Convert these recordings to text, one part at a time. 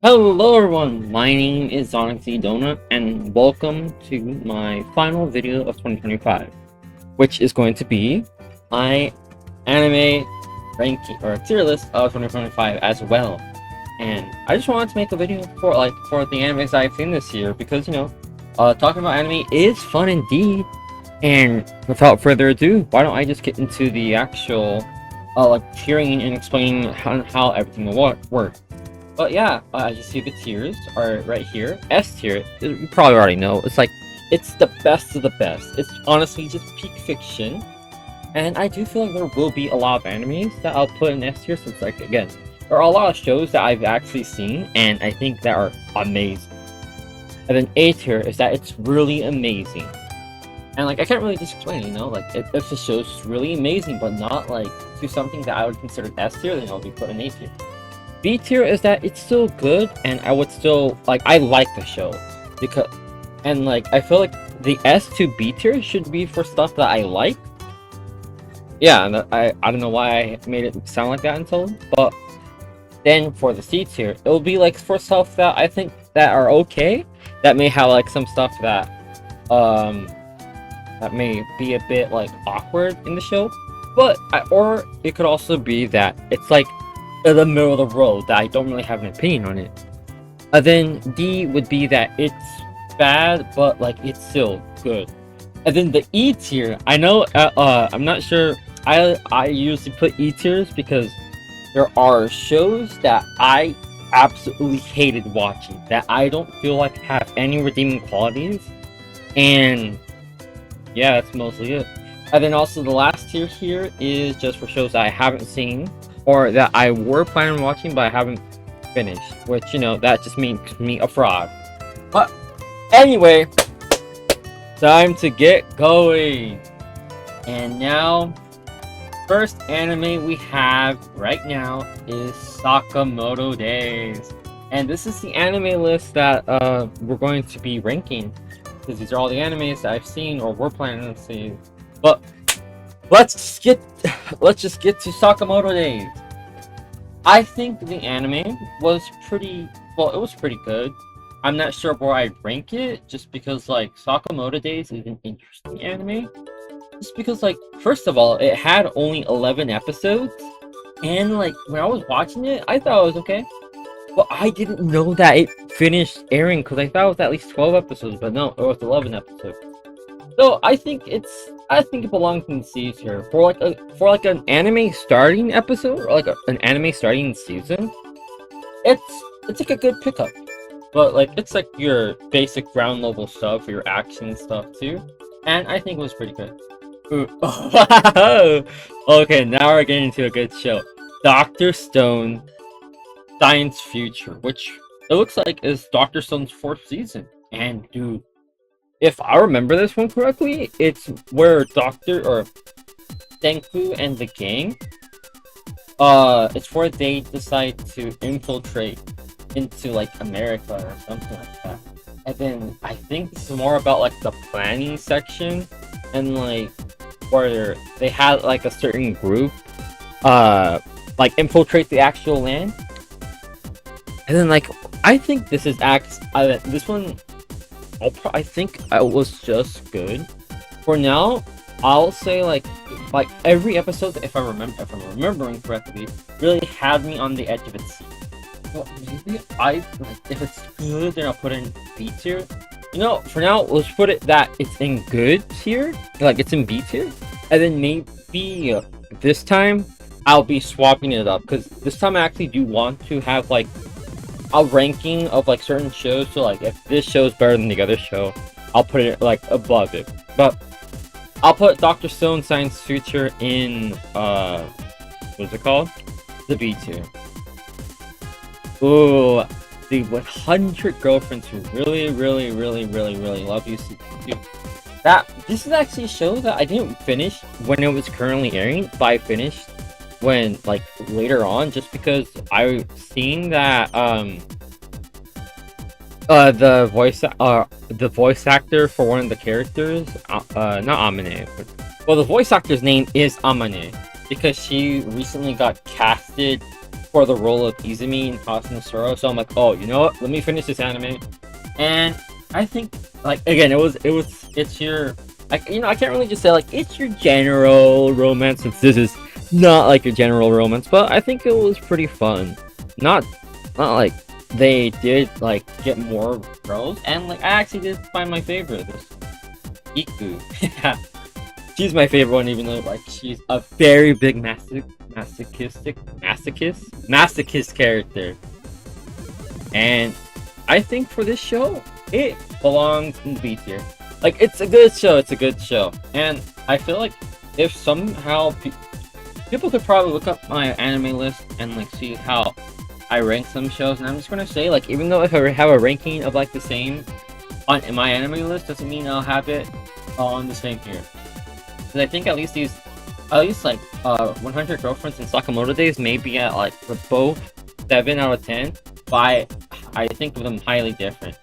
Hello everyone, my name is Onyxy Donut and welcome to my final video of 2025, which is going to be my anime ranking or tier list of 2025 as well. And I just wanted to make a video for the animes I've seen this year because talking about anime is fun indeed. And without further ado, why don't I just get into the actual tiering and explaining how everything will work. But yeah, as you see, the tiers are right here. S tier, you probably already know. It's the best of the best. It's honestly just peak fiction, and I do feel like there will be a lot of animes that I'll put in S tier since, like, again, there are a lot of shows that I've actually seen, and I think that are amazing. And then A tier is that it's really amazing, and like I can't really just explain, if the show's really amazing, but not like to something that I would consider S tier, then it'll be put in A tier. B tier is that it's still good, and I would still I like the show because, and like I feel like the S to B tier should be for stuff that I like. Yeah, and I don't know why I made it sound like that until, but then for the C tier, it'll be like for stuff that I think that are okay, that may have like some stuff that that may be a bit like awkward in the show, but or it could also be that it's like in the middle of the road that I don't really have an opinion on it. And then D would be that it's bad, but like it's still good. And then the E tier, I know, I'm not sure. I usually put E tiers because there are shows that I absolutely hated watching that I don't feel like have any redeeming qualities, and yeah, that's mostly it. And then also the last tier here is just for shows that I haven't seen or that I were planning on watching but I haven't finished, which that just makes me a fraud. But anyway, time to get going. And now, first anime we have right now is Sakamoto Days, and this is the anime list that we're going to be ranking because these are all the animes that I've seen or we're planning to see. But let's just get to Sakamoto Days. I think the anime was pretty well. It was pretty good. I'm not sure where I'd rank it, just because like Sakamoto Days is an interesting anime. Just because, like, first of all, it had only 11 episodes, and like when I was watching it, I thought it was okay. But I didn't know that it finished airing because I thought it was at least 12 episodes, but no, it was 11 episodes. So I think it belongs in C tier for like an anime starting episode or like an anime starting season. It's like a good pickup, but like it's like your basic ground level stuff for your action stuff too, and I think it was pretty good. Ooh. Okay, now we're getting into a good show. Doctor Stone Science Future, which it looks like is Doctor Stone's 4th season, and dude, if I remember this one correctly, it's where Doctor or Senku and the gang, it's where they decide to infiltrate into like America or something like that. And then I think this is more about like the planning section, and like where they had like a certain group, like infiltrate the actual land. And then like I think this is this one. I think it was just good. For now, I'll say like every episode, if I'm remembering correctly, really had me on the edge of its seat. Well, maybe if it's good, then I'll put it in B tier. For now, let's put it that it's in good tier, like it's in B tier, and then maybe this time I'll be swapping it up because this time I actually do want to have like a ranking of like certain shows. So like if this show is better than the other show, I'll put it like above it. But I'll put Dr. Stone Science Future in what's it called? The B tier. Ooh, the 100 Girlfriends Who Really, Really, Really, Really, Really Love You season 2. This is actually a show that I didn't finish when it was currently airing, but I finished when like later on, just because I seen that the voice actor for one of the characters, not Amane, well, the voice actor's name is Amane because she recently got casted for the role of Izumi in House no Zoro. So I'm like, oh, you know what? Let me finish this anime. And I think, like, again, it's your, like, you know, I can't really just say like it's your general romance, since this is not like your general romance, but I think it was pretty fun. Not like they did like get more girls, and like I actually did find my favorite, this Iku. Yeah, she's my favorite one, even though like she's a very big masochist character, and I think for this show it belongs in the B tier. Like, it's a good show, and I feel like if somehow people could probably look up my anime list and like see how I rank some shows, and I'm just gonna say, like, even though if I have a ranking of like the same on in my anime list, doesn't mean I'll have it on the same here. Because I think at least 100 Girlfriends and Sakamoto Days may be at like both 7 out of 10, but I think of them highly different.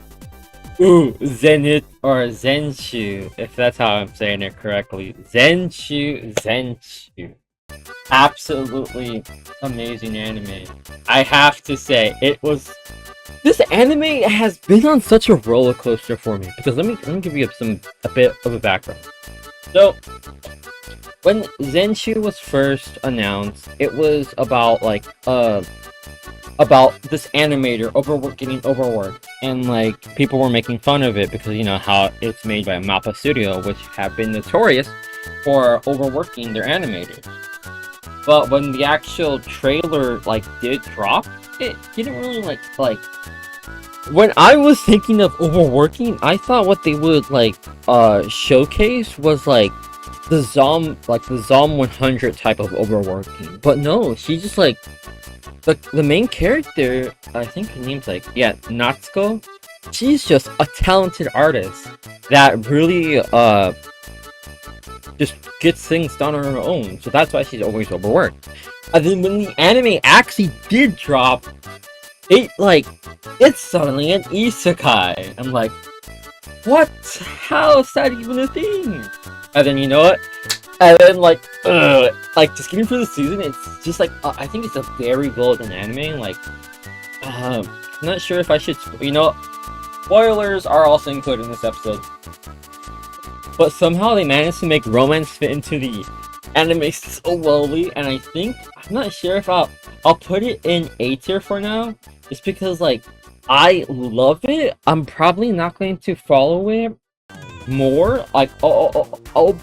Ooh, Zenith or Zenshu, if that's how I'm saying it correctly. Zenshu. Absolutely amazing anime. I have to say, this anime has been on such a roller coaster for me, because let me give you a bit of a background. So when Zenshu was first announced, it was about like about this animator getting overworked, and like people were making fun of it because, you know, how it's made by Mappa Studio, which have been notorious for overworking their animators. But when the actual trailer like did drop, it didn't really like when I was thinking of overworking, I thought what they would like showcase was like the Zom 100 type of overworking. But no, she just like the main character, I think her name's like, yeah, Natsuko. She's just a talented artist that really just gets things done on her own, so that's why she's always overworked. And then when the anime actually did drop, it's suddenly an isekai. I'm like, what? How is that even a thing? And then, you know what? And then like just getting through the season, it's just like I think it's a very well done anime. Like, I'm not sure if I should, you know, spoilers are also included in this episode. But somehow they managed to make romance fit into the anime so wellly, and I think, I'm not sure if I'll put it in A tier for now, just because like I love it. I'm probably not going to follow it more. Like I'll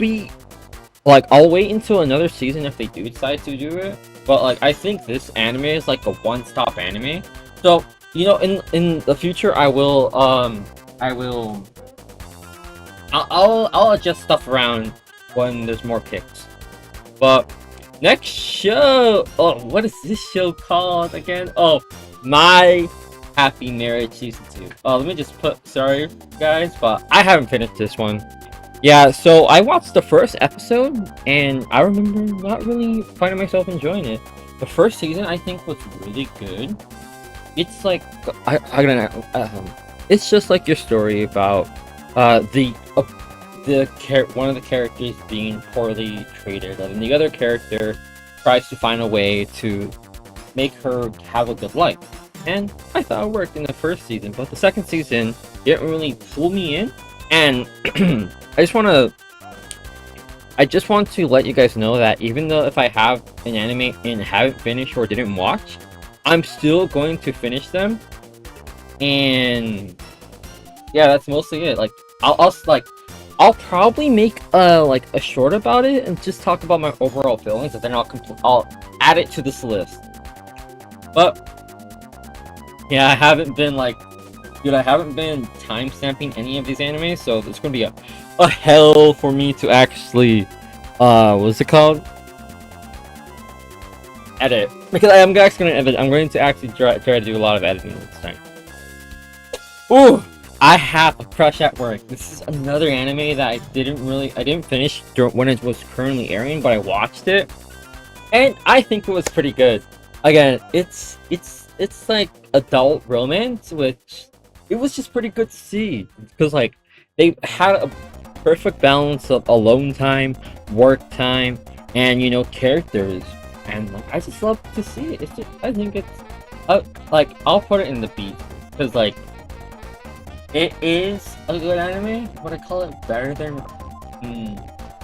wait until another season if they do decide to do it. But like I think this anime is like a one-stop anime. So, you know, in the future I'll adjust stuff around when there's more picks. But next show, what is this show called again? Oh, My Happy Marriage Season 2. Let me just sorry guys, but I haven't finished this one. Yeah, so I watched the first episode, and I remember not really finding myself enjoying it. The first season I think was really good. It's like, it's just like your story about one of the characters being poorly treated, and the other character tries to find a way to make her have a good life. And I thought it worked in the first season, but the second season didn't really pull me in. And I just want to let you guys know that even though if I have an anime and haven't finished or didn't watch, I'm still going to finish them. And yeah, that's mostly it. Like, I'll probably make a short about it and just talk about my overall feelings, and then I'll add it to this list. But yeah, I haven't been timestamping any of these animes, so it's gonna be a hell for me to actually what's it called? Edit, because I'm actually gonna edit. I'm going to actually try to do a lot of editing this time. Ooh, I have a crush at work. This is another anime that I didn't finish when it was currently airing, but I watched it, and I think it was pretty good. Again, it's like adult romance, which it was just pretty good to see, because like they had a perfect balance of alone time, work time, and, you know, characters. and like I just love to see it. It's just I think it's like I'll put it in the beat because like it is a good anime. Would I call it better than?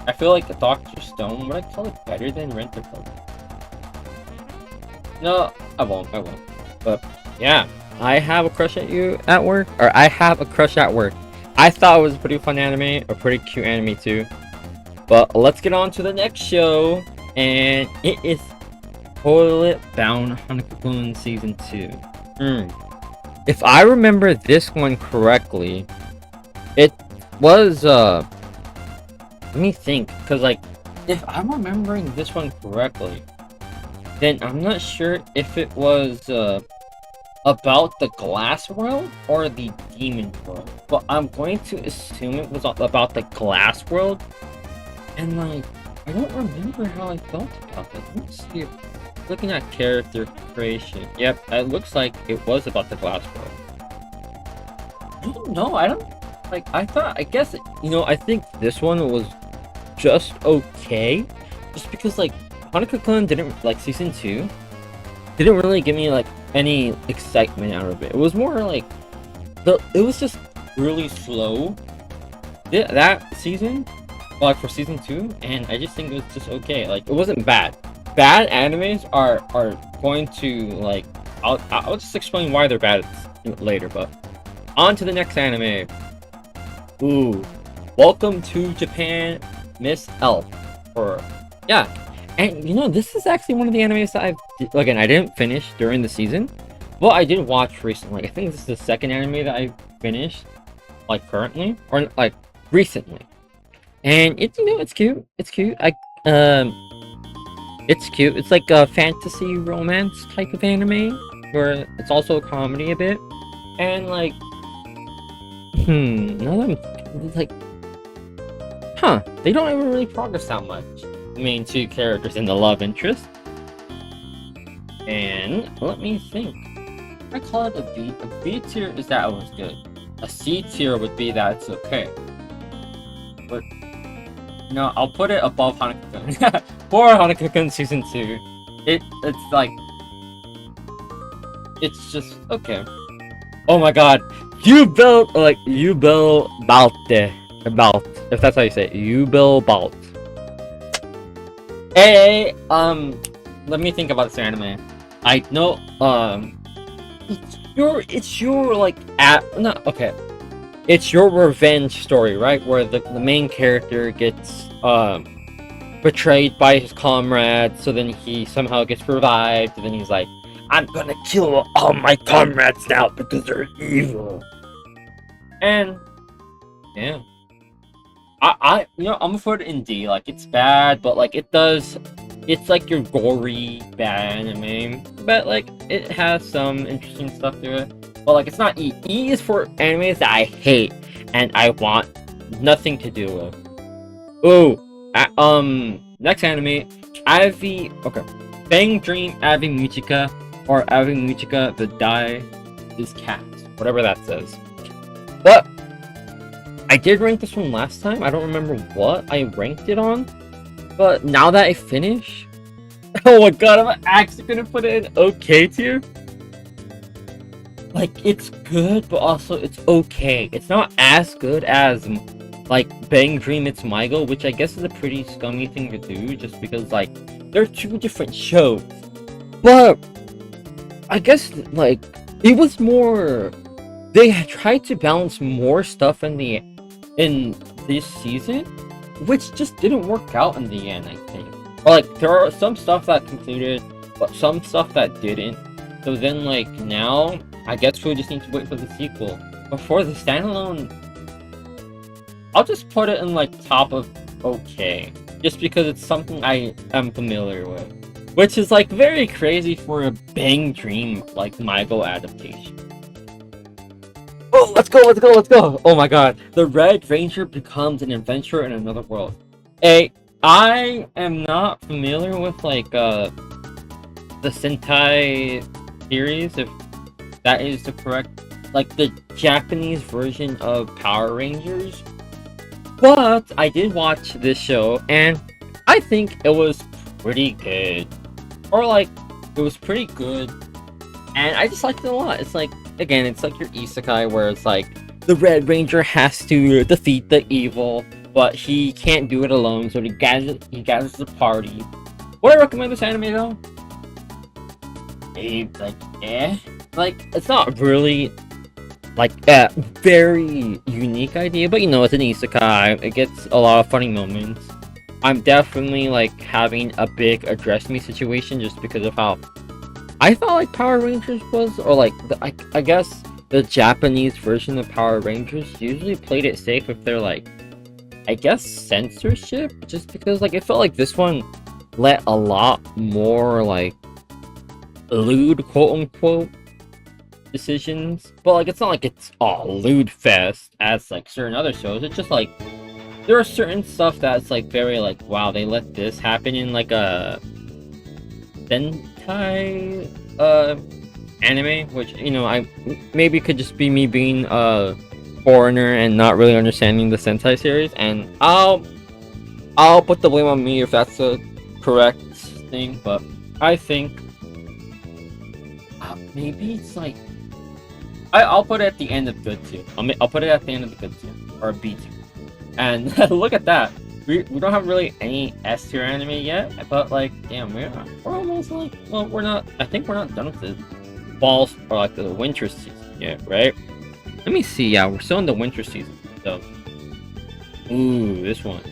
I feel like Doctor Stone. Would I call it better than Rent a Girlfriend? No, I won't. I won't. But yeah, I have a crush at you at work, or I have a crush at work. I thought it was a pretty fun anime, a pretty cute anime too. But let's get on to the next show, and it is Toilet Bound Hanako-kun Season 2. If I remember this one correctly, it was, let me think, because, like, if I'm remembering this one correctly, then I'm not sure if it was, about the glass world or the demon world. But I'm going to assume it was about the glass world. And like, I don't remember how I felt about it. Let me see. Looking at character creation. Yep, it looks like it was about the glass world. I don't know. I don't like. I guess I think this one was just okay, just because like Hanako-kun didn't like season 2. Didn't really give me like any excitement out of it. It was more like it was just really slow. That season. Like for season 2, and I just think it was just okay. Like it wasn't bad. Bad animes are going to like I'll just explain why they're bad later. But on to the next anime. Ooh, Welcome to Japan, Miss Elf. Or yeah, and this is actually one of the animes that I didn't finish during the season, but I did watch recently. I think this is the second anime that I finished like currently or like recently. And it's it's cute. It's cute. It's cute. It's like a fantasy romance type of anime where it's also a comedy a bit. And like, now that I'm like, they don't ever really progress that much. The main two characters and the love interest. And let me think. I call it a B. A B tier is that it was good. A C tier would be that it's okay. But no, I'll put it above Hanako-kun. For Hanako-kun Season 2. It's like... It's just... okay. Oh my god. Yubel Balte. If that's how you say it. Yubel Balt. Hey, let me think about this anime. I know, it's your, like, okay. It's your revenge story, right? Where the main character gets betrayed by his comrades, so then he somehow gets revived, and then he's like, I'm gonna kill all my comrades now because they're evil. And yeah. I'm gonna put it in D. Like, it's bad, but like it's like your gory bad anime. But like it has some interesting stuff to it. But like it's not E. E is for animes that I hate and I want nothing to do with. Ooh, next anime, Bang Dream Avi Mujica, or Avi Mujica The Die is Cast, whatever that says. But I did rank this one last time. I don't remember what I ranked it on, but now that I finish, oh my god, I'm actually gonna put it in okay tier. Like, it's good, but also it's okay. It's not as good as, like, Bang Dream It's Maigo, which I guess is a pretty scummy thing to do, just because, like, they're two different shows. But, I guess, like, it was more... They tried to balance more stuff in this season, which just didn't work out in the end, I think. Or, like, there are some stuff that concluded, but some stuff that didn't. So then, like, now, I guess we'll just need to wait for the sequel. But for the standalone, I'll just put it in, like, top of okay. Just because it's something I am familiar with. Which is, like, very crazy for a Bang Dream, like, Maigo adaptation. Oh, let's go! Oh my god. The Red Ranger becomes an adventurer in another world. I am not familiar with, like, the Sentai series, if that is the correct, like, the Japanese version of Power Rangers. But I did watch this show, and I think it was pretty good. or like it was pretty good, and I just liked it a lot. It's like, again, it's like your isekai where it's like the Red Ranger has to defeat the evil, but he can't do it alone, so he gathers the party. Would I recommend this anime though? Like, like, it's not really like a very unique idea, but it's an isekai. It gets a lot of funny moments. I'm definitely like having a big address me situation just because of how I felt like Power Rangers was, or like I guess the Japanese version of Power Rangers usually played it safe if they're like, I guess, censorship, just because like it felt like this one let a lot more like lewd, quote unquote, decisions, but like it's not like it's all lewd fest as like certain other shows. It's just like there are certain stuff that's like very like, wow, they let this happen in like a Sentai anime, which I maybe could just be me being a foreigner and not really understanding the Sentai series, and I'll put the blame on me if that's the correct thing, but I think maybe it's like I'll put it at the end of good tier. I'll put it at the end of the good tier, or B tier. And look at that. We don't have really any S tier anime yet, but like, damn, we're almost like, well, we're not. I think we're not done with the fall or like the winter season yet, right? Let me see. Yeah, we're still in the winter season. So, ooh, this one.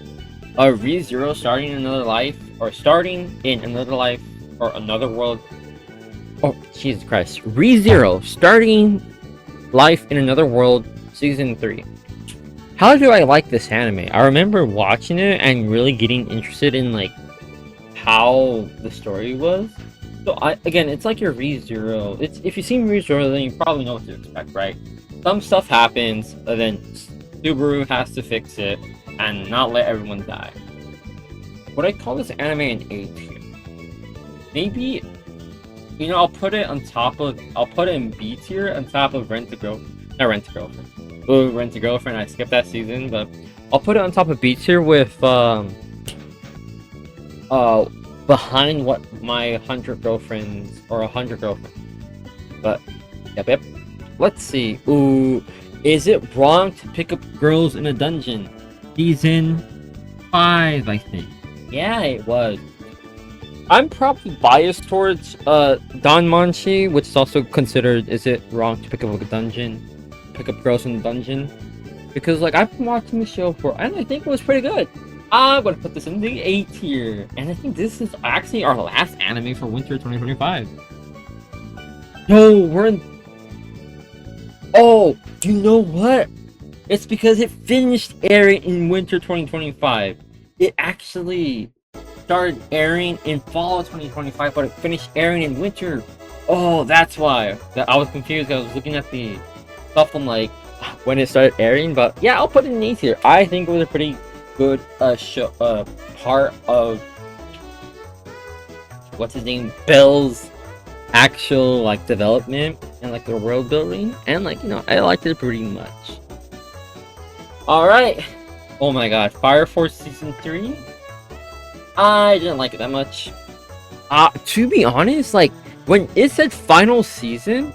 ReZero starting another life, or starting in another life, or another world. Oh, Jesus Christ! ReZero starting life in another world, season 3. How do I like this anime? I remember watching it and really getting interested in like how the story was. So again, it's like your ReZero. It's, if you've seen ReZero, then you probably know what to expect, right? Some stuff happens, and then Subaru has to fix it and not let everyone die. Would I call this anime an A tier? Maybe, I'll put it in B tier on top of Rent a Girlfriend. Ooh, Rent a Girlfriend, I skipped that season, but I'll put it on top of B tier with behind what my 100 girlfriends or 100 girlfriends. But yep. Let's see. Ooh, is it wrong to pick up girls in a dungeon? Season 5, I think. Yeah, it was. I'm probably biased towards Danmachi, which is also considered, is it wrong to pick up girls in the dungeon? Because like I've been watching the show and I think it was pretty good. I'm gonna put this in the A tier, and I think this is actually our last anime for winter 2025. No, we're in. Oh, you know what? It's because it finished airing in winter 2025. It actually started airing in fall of 2025, but it finished airing in winter. Oh, that's why. I was confused. I was looking at the stuff from like when it started airing, but yeah, I'll put it in A tier. I think it was a pretty good show, part of what's his name, Bell's actual like development and like the world building, and like I liked it pretty much. All right. Oh my god, Fire Force season 3. I didn't like it that much. To be honest, like when it said final season,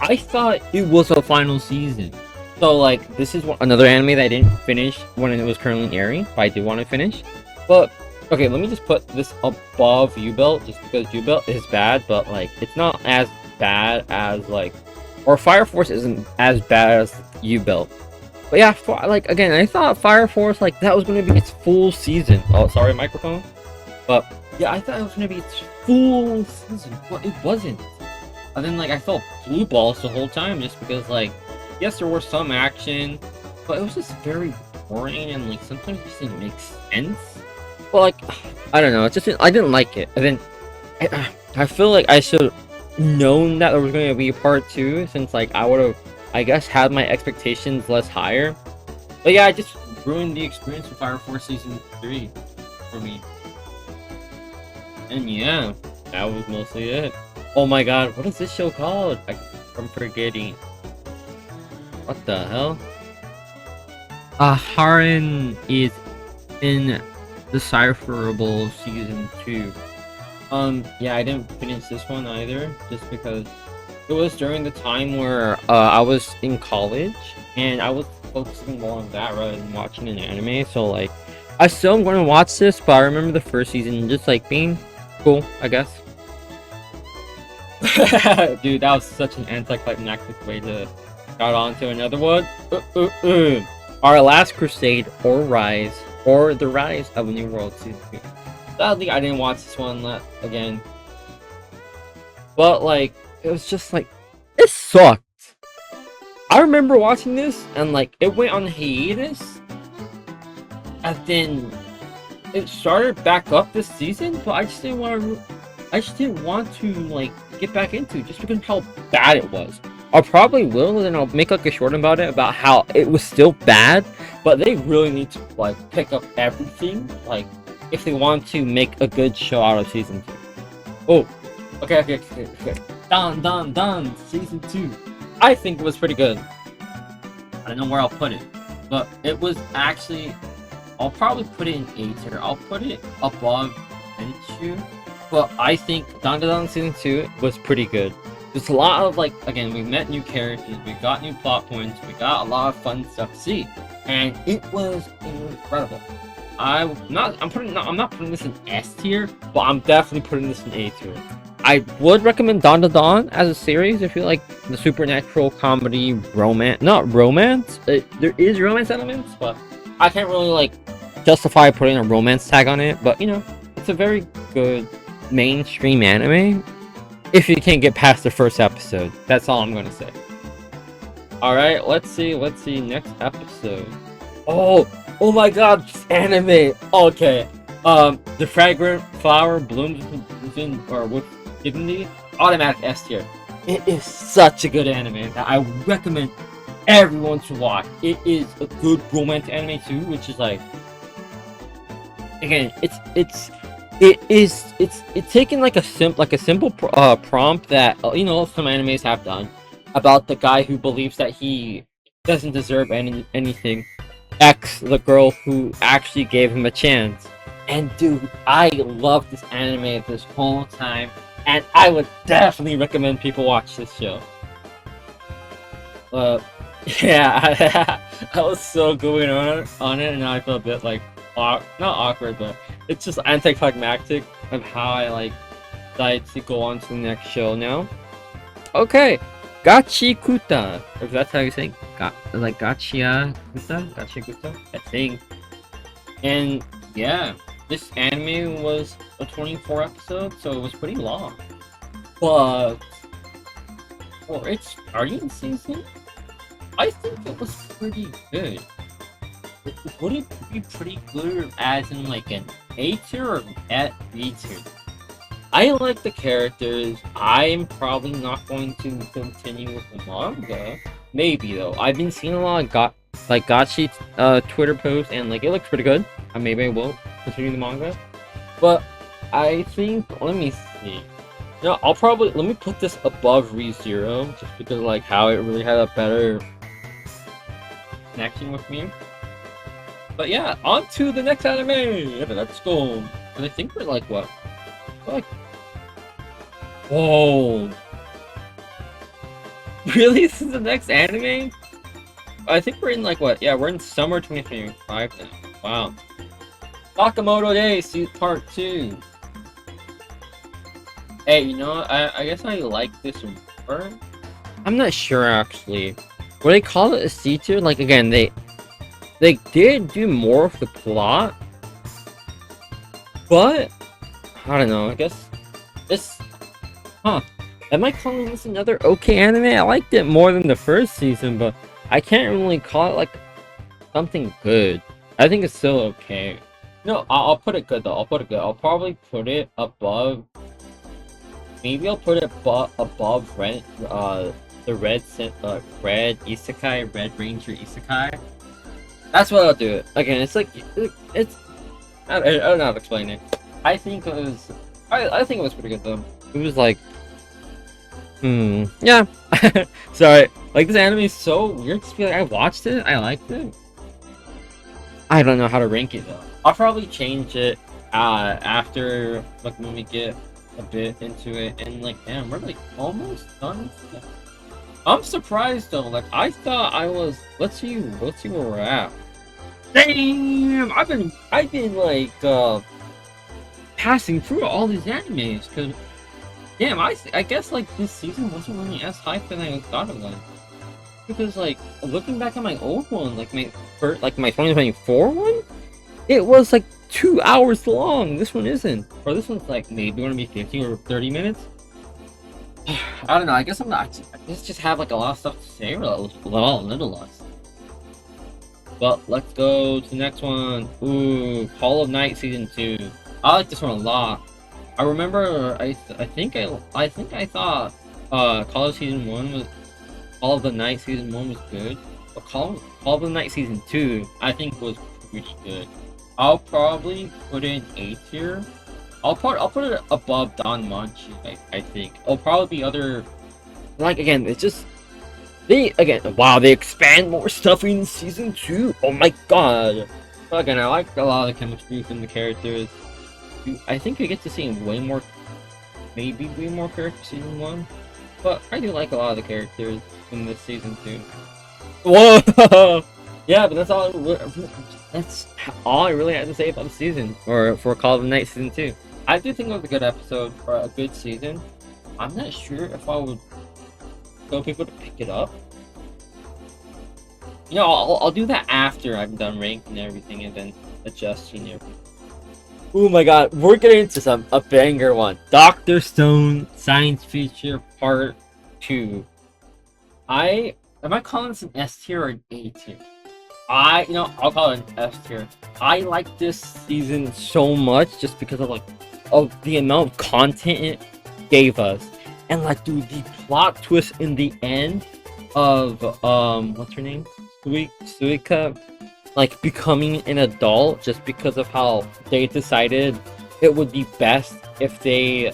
I thought it was a final season. So like this is another anime that I didn't finish when it was currently airing, but I did want to finish. But okay, let me just put this above U-Belt, just because U-Belt is bad, but like it's not as bad as like, or Fire Force isn't as bad as U-Belt. But yeah, like again, I thought Fire Force, like that was going to be its full season. Oh, sorry, microphone. But yeah, I thought it was going to be its full season, but it wasn't. And then like I felt blue balls the whole time, just because like, yes, there was some action, but it was just very boring, and like sometimes it just didn't make sense. But like, I don't know, I didn't like it. And then I feel like I should have known that there was going to be a part 2, since like I would have, I guess, had my expectations less higher. But yeah, I just ruined the experience with Fire Force season 3 for me. And yeah, that was mostly it. Oh my god, what is this show called? I'm forgetting. What the hell? Harin is Indecipherable season 2. Yeah, I didn't finish this one either, just because it was during the time where I was in college and I was focusing more on that rather than watching an anime. So like, I still am going to watch this, but I remember the first season just like being cool, I guess. Dude, that was such an anticlimactic way to got on to another one. Our Last Crusade, or Rise, or The Rise of a New World Season 2. Sadly, I didn't watch this one again. But, like, it was just like, it sucked. I remember watching this, and, like, it went on hiatus. And then it started back up this season, but I just didn't want to, like, get back into it just because of how bad it was. I probably will, and then I'll make like a short about it about how it was still bad, but they really need to like pick up everything, like if they want to make a good show out of season 2. Oh, okay. Done. Season 2. I think it was pretty good. I don't know where I'll put it, but it was actually. I'll probably put it in A tier. I'll put it above Tenchu, but I think Dandadan Season 2 was pretty good. There's a lot of like, again, we met new characters, we got new plot points, we got a lot of fun stuff to see, and it was incredible. I'm not putting this in S tier, but I'm definitely putting this in A tier. I would recommend Dandadan as a series if you like the supernatural comedy romance. Not romance. There is romance elements, but I can't really like justify putting a romance tag on it. But you know, it's a very good mainstream anime. If you can't get past the first episode, that's all I'm gonna say. Alright, let's see, next episode. Oh my god, this anime! Okay, The Fragrant Flower Blooms with Dignity, automatic S tier. It is such a good anime that I recommend everyone to watch. It is a good romance anime too, which is like, again, it's taking like a simple prompt that you know some animes have done about the guy who believes that he doesn't deserve anything, X the girl who actually gave him a chance. And dude, I love this anime this whole time, and I would definitely recommend people watch this show. Yeah, I was so going on it, and I felt a bit like not awkward, but it's just anticlimactic of how I like decided to go on to the next show now. Okay, Gachikuta, if that's how you say like Gachikuta, I think. And yeah, this anime was a 24 episode, so it was pretty long. But for its starting season, I think it was pretty good. Would it be pretty good as in like an A tier or at B tier? I like the characters. I'm probably not going to continue with the manga. Maybe though. I've been seeing a lot of Gachi Twitter posts, and like it looks pretty good. Maybe I will continue the manga. But I think, let me see. No, let me put this above ReZero, just because like how it really had a better connection with me. But yeah, on to the next anime! Let's go! And I think we're like, what? We're like... Whoa! Really? This is the next anime? I think we're in like, what? Yeah, we're in summer 2025 now. Wow. Sakamoto Days, Part 2. Hey, you know, I guess I like this more. I'm not sure, actually. Would they call it a C tier? Like, again, they did do more of the plot, but I don't know. I guess this, am I calling this another okay anime? I liked it more than the first season, but I can't really call it like something good. I think it's still okay. No, I'll put it good though. I'll put it good. I'll probably put it above. Maybe I'll put it above the red isekai, Red Ranger isekai. That's what I'll do it. Again, it's like it's. I don't know how to explain it. I think it was. I think it was pretty good though. It was like. Yeah. Sorry. Like this anime is so weird. Just feel like I watched it. I liked it. I don't know how to rank it though. I'll probably change it after like when we get a bit into it, and like, damn, we're like almost done. I'm surprised though. Like, I thought I was. Let's see where we're at. Damn, I've been like passing through all these animes because damn, I guess like this season wasn't really as hype than I thought it was. Because like looking back at my old one, like my first, like my 2024 one, it was like 2 hours long. This one isn't, or this one's like maybe gonna be 15 or 30 minutes. I don't know. I guess I'm not. I guess just have like a lot of stuff to say, or a little less. But let's go to the next one. Ooh, Call of Night Season 2. I like this one a lot. I remember I thought Call of Season 1 was Call of the Night Season 1 was good. But Call of the Night Season 2 I think was pretty good. I'll probably put it in A tier. I'll put it above Don Manchi, I think. It'll probably be other, like, again, it's just they expand more stuff in season 2. Oh my god. But again, I like a lot of the chemistry from the characters. I think we get to see maybe way more characters in season 1. But I do like a lot of the characters in this season 2. Whoa! Yeah, but that's all I really had to say about the season, or for Call of the Night Season 2. I do think it was a good episode, or a good season. I'm not sure if I would tell people to pick it up. You know, I'll do that after I'm done ranking everything and then adjusting everything. Oh my god, we're getting into a banger one. Dr. Stone Science Feature Part 2. Am I calling this an S tier or an A tier? I'll call it an S tier. I like this season so much just because of the amount of content it gave us. And like, dude, the plot twist in the end of what's her name? Suika, like becoming an adult just because of how they decided it would be best if they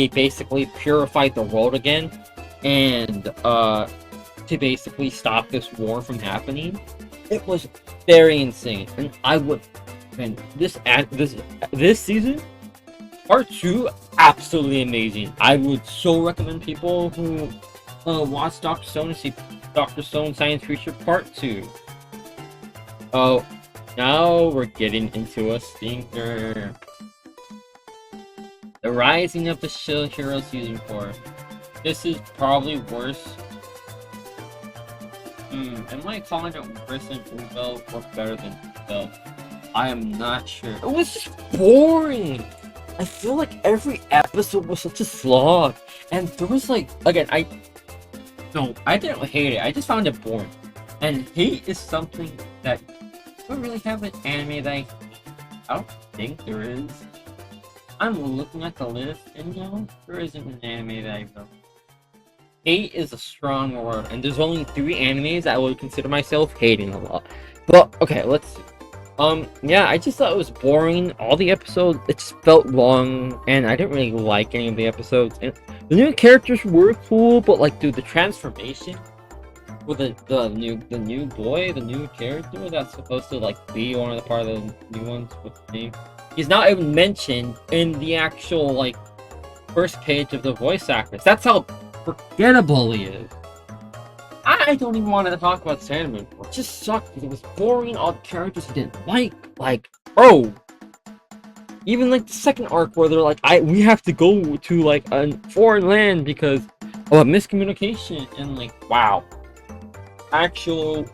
basically purified the world again and to basically stop this war from happening. It was very insane, and this season, Part 2, absolutely amazing. I would so recommend people who watch Dr. Stone to see Dr. Stone Science Feature Part 2. Oh, now we're getting into a stinker. The Rising of the Shield Hero Season 4. This is probably worse. Am I calling it worse than Uvel or better than Uvel? I am not sure. It was just boring! I feel like every episode was such a slog. And there was like, again, I didn't hate it. I just found it boring. And hate is something that I don't really have an anime that I don't think there is. I'm looking at the list, and no, there isn't an anime that I know. Hate is a strong word, and there's only 3 animes I would consider myself hating a lot. But okay, let's see. Yeah, I just thought it was boring. All the episodes, it just felt long, and I didn't really like any of the episodes. And the new characters were cool, but like, dude, the transformation with the new boy, the new character that's supposed to like be one of the part of the new ones with the name. He's not even mentioned in the actual like first page of the voice actors. That's how forgettable he is. I don't even want to talk about this anime anymore. It just sucked because it was boring. All the characters I didn't like, bro. Even like the second arc where they're like, we have to go to like a foreign land because of a miscommunication, and like, wow, actual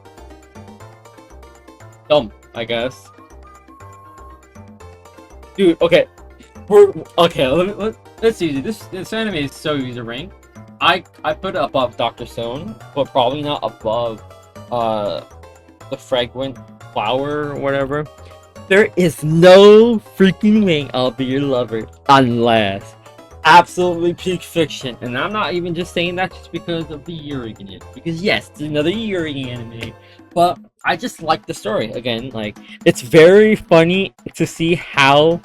dumb, I guess. Dude, okay, let's see. This anime is so user ranked. I put it above Dr. Stone, but probably not above the Fragrant Flower or whatever. There is no freaking way I'll be your lover unless absolutely peak fiction. And I'm not even just saying that just because of the Yuri in it. Because yes, it's another Yuri anime, but I just like the story. Again, like, it's very funny to see how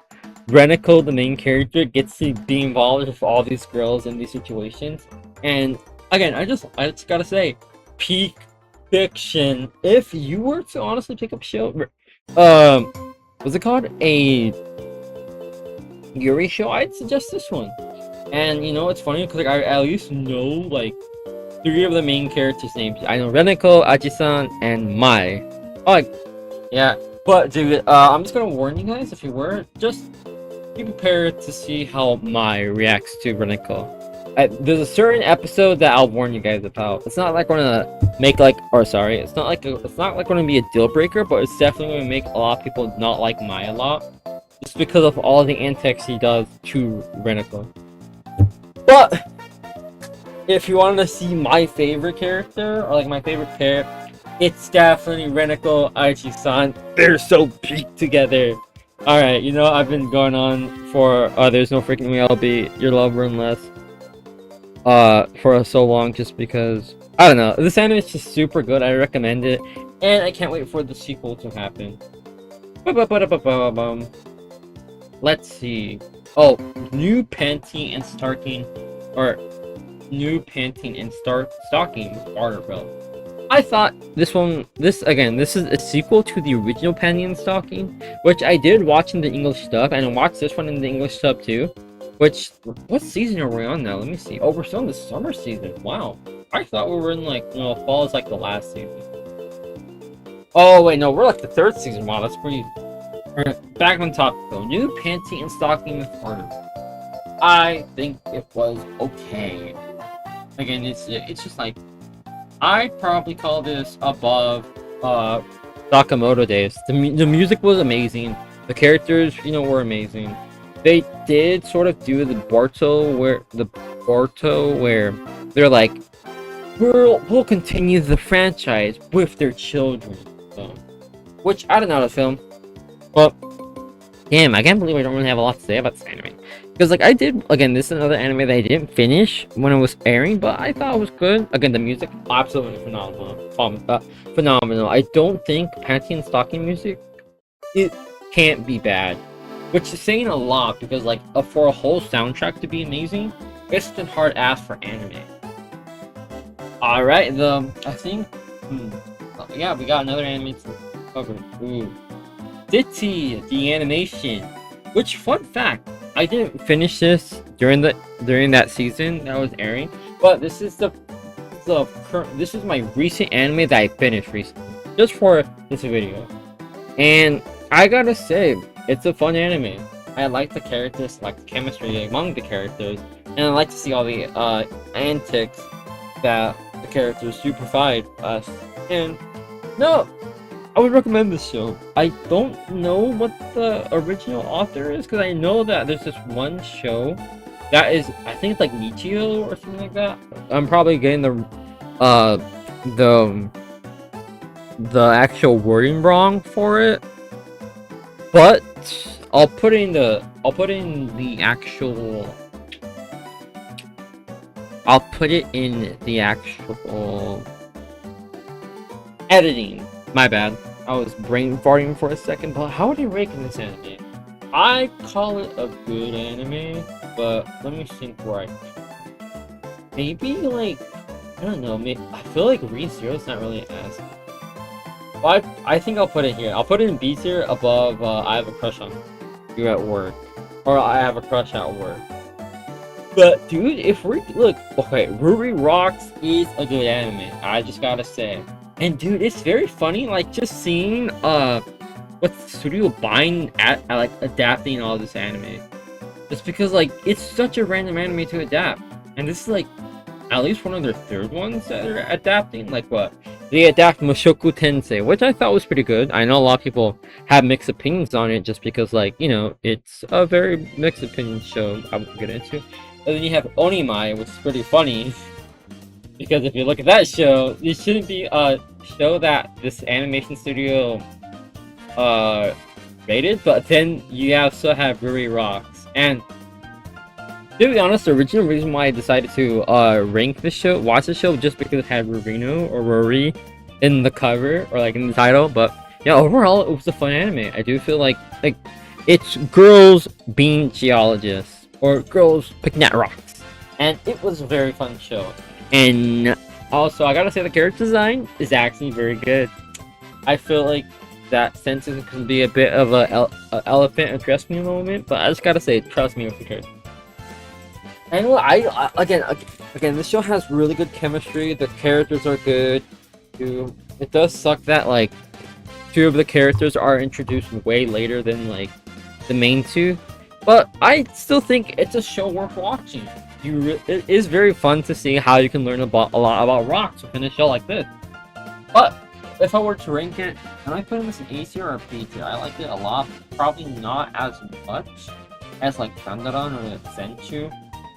Reniko, the main character, gets to be involved with all these girls in these situations. And again, I just gotta say, peak fiction. If you were to honestly pick up show, the was it called a Yuri show, I'd suggest this one. And you know, it's funny because like I at least know like 3 of the main characters' names. I know Reneko, Aji-san, and Mai. Oh, like, yeah. But dude, I'm just gonna warn you guys, if you were, just be prepared to see how Mai reacts to Reneko. There's a certain episode that I'll warn you guys about. It's not like gonna make like, or sorry, it's not like gonna be a deal breaker, but it's definitely gonna make a lot of people not like Mai a lot, just because of all the antics he does to Reneko. But if you wanted to see my favorite character, or like my favorite pair, it's definitely Reneko, Aichi-san. They're so peak together. Alright, you know, I've been going on for There's No Freaking Way I'll Be Your Lover Unless for so long, just because I don't know, this anime is just super good. I recommend it, and I can't wait for the sequel to happen. Let's see. Oh, new Pantene and Stocking, or new Pantene and Stocking with Barter Belt. I thought this is a sequel to the original Pantene and Stocking, which I did watch in the English dub, and I watched this one in the English dub too. Which, what season are we on now? Let me see. Oh, we're still in the summer season. Wow. I thought we were in like, you know, fall is like the last season. Oh wait, no, we're like the 3rd season. Wow, that's pretty. Back on topic though. New Pantene and Stocking with Barter. I think it was okay. Again, it's just like, I probably call this above Sakamoto days. The music was amazing. The characters, you know, were amazing. They did sort of do the Boruto where they're like, we'll continue the franchise with their children. So, which I don't know the film, but damn, I can't believe I don't really have a lot to say about this anime. Because like I did, again, this is another anime that I didn't finish when it was airing, but I thought it was good. Again, the music absolutely phenomenal. Phenomenal. I don't think Panty and Stocking music, it can't be bad. Which is saying a lot, because like for a whole soundtrack to be amazing, it's been hard ass for anime. Alright, I think yeah, we got another anime to cover. Ooh. Ditty, the animation. Which, fun fact, I didn't finish this during that season that was airing, but this is this is my recent anime that I finished recently, just for this video. And I gotta say, it's a fun anime. I like the characters, like the chemistry among the characters, and I like to see all the antics that the characters do provide us. And no, I would recommend this show. I don't know what the original author is, because I know that there's this one show that is, I think it's like Nichio or something like that. I'm probably getting the actual wording wrong for it, but I'll put in the actual editing. My bad. I was brain farting for a second, but how would you rank in this anime? I call it a good anime, but let me think right. Maybe like, I don't know, I feel like Re:Zero is not really as. Well, I think I'll put it here. I'll put it in B tier above I Have a Crush on You at Work. Or I Have a Crush at Work. But dude, if we look, okay, Ruri Rocks is a good anime. I just gotta say. And dude, it's very funny, like just seeing what the studio buying at like adapting all this anime. Just because like it's such a random anime to adapt. And this is like at least one of their 3rd ones that they're adapting. Like what? They adapt Mushoku Tensei, which I thought was pretty good. I know a lot of people have mixed opinions on it just because, like, you know, it's a very mixed opinion show I won't get into. And then you have Onimai, which is pretty funny. Because if you look at that show, it shouldn't be a show that this animation studio rated, but then you also have Ruri Rocks. And to be honest, the original reason why I decided to watch the show, just because it had Rurino or Rory in the cover or like in the title. But yeah, overall it was a fun anime. I do feel like it's girls being geologists or girls picking at rocks, and it was a very fun show. And also, I gotta say the character design is actually very good. I feel like that sentence can be a bit of a elephant and trust me moment, but I just gotta say, trust me with the character. And again, this show has really good chemistry. The characters are good. Too. It does suck that like two of the characters are introduced way later than like the main two, but I still think it's a show worth watching. It is very fun to see how you can learn about a lot about rocks within a show like this. But if I were to rank it, am I putting this in A tier or B tier? I like it a lot. Probably not as much as like Dandadan or Senchu.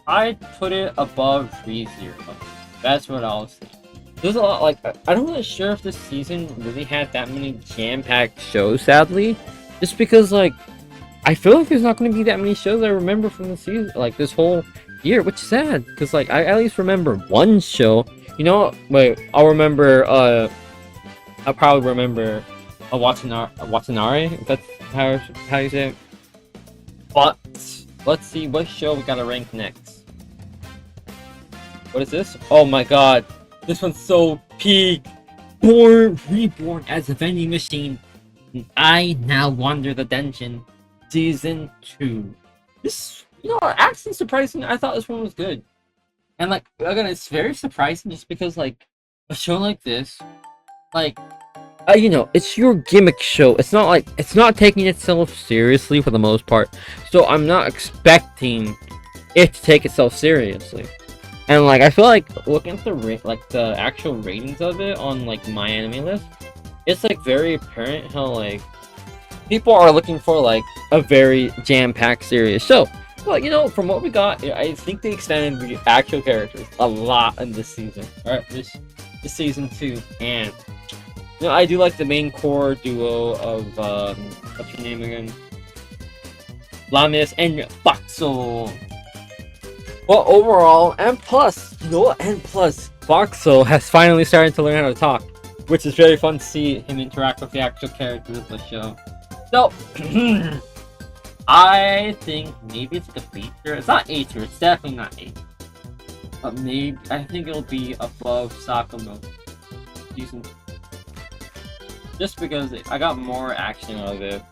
I'd put it above ReZero. That's what I'll say. There's a lot, like, I'm not really sure if this season really had that many jam-packed shows, sadly. Just because, like, I feel like there's not going to be that many shows I remember from the season, like, this whole year, which is sad. Because, like, I at least remember one show. You know, wait, I'll probably remember Watanabe, if that's how you say it. But, let's see what show we gotta rank next. What is this? Oh my god. This one's so peak. Reborn as a vending machine. I now wander the dungeon. Season 2. This, actually surprising. I thought this one was good. And like, again, it's very surprising just because like, a show like this, like, it's your gimmick show. It's not taking itself seriously for the most part. So I'm not expecting it to take itself seriously. And like, I feel like looking at the actual ratings of it on like my anime list, it's like very apparent how like people are looking for like a very jam-packed serious show. But from what we got, I think they extended the actual characters a lot in this season. Alright, this season 2, and I do like the main core duo of what's your name again? Lamis and Boxel. Well, overall, and plus, Boxel has finally started to learn how to talk, which is very fun to see him interact with the actual characters of the show. So, I think maybe it's the B tier. It's not A tier. It's definitely not A. But maybe I think it'll be above Sakamoto season 2. Just because I got more action out of it.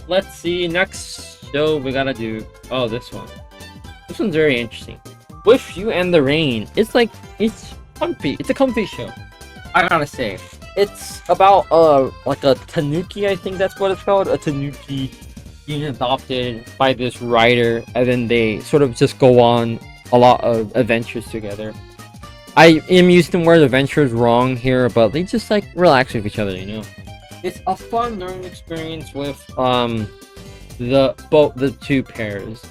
Let's see, next show we gotta do. Oh, this one. This one's very interesting. With You and the Rain. It's comfy. It's a comfy show. I gotta say. It's about like a tanuki, I think that's what it's called. A tanuki being adopted by this writer, and then they sort of just go on a lot of adventures together. I am using the word adventures wrong here, but they just like relax with each other, It's a fun learning experience with the two pairs.